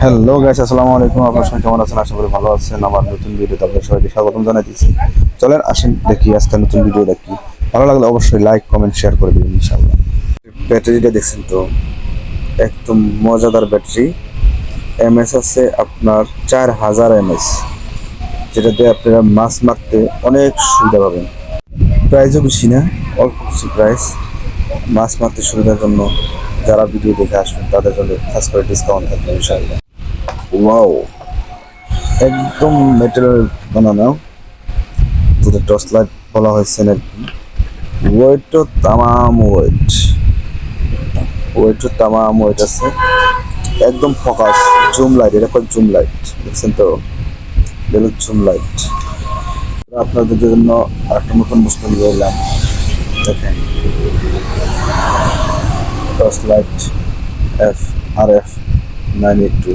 Hello guys, আসসালামু আলাইকুম। আপনার সবাই কেমন আছেন? আশা করি ভালো আছেন। আমার নতুন ভিডিওতে আপনাদের সবাইকে স্বাগতম জানাইতেছি। চলেন আসেন দেখি আজকে নতুন ভিডিও দেখি। ভালো লাগলে অবশ্যই লাইক কমেন্ট শেয়ার করে দিবেন ইনশাআল্লাহ। ব্যাটারিটা দেখছেন তো, একদম মজাদার ব্যাটারি। এমএস আছে আপনার 4000 এমএস, যেটা দিয়ে আপনারা মাছ মারতে অনেক সুবিধা পাবেন। প্রাইসও বেশি না, অল্প কিছু প্রাইস। মাছ মারতে সুবিধার জন্য যারা ভিডিও দেখে আসবেন তাদের জন্য খাস করে ডিসকাউন্ট থাকবে ইনশাআল্লাহ। ওয়াও, একদম মেটেল বানানো, যেটা টর্চ লাইট বলা হয়েছে নাকি। ওয়েটও তামাম ওয়েট, ওয়েট আছে। একদম ফোকাস, জুম লাইট, এটা কল জুম লাইট, দেখছেন তো, এটা জুম লাইট। আপনাদের জন্য একটা নতুন বস্তু নিয়ে এলাম, দেখেন। Torch light F R F 982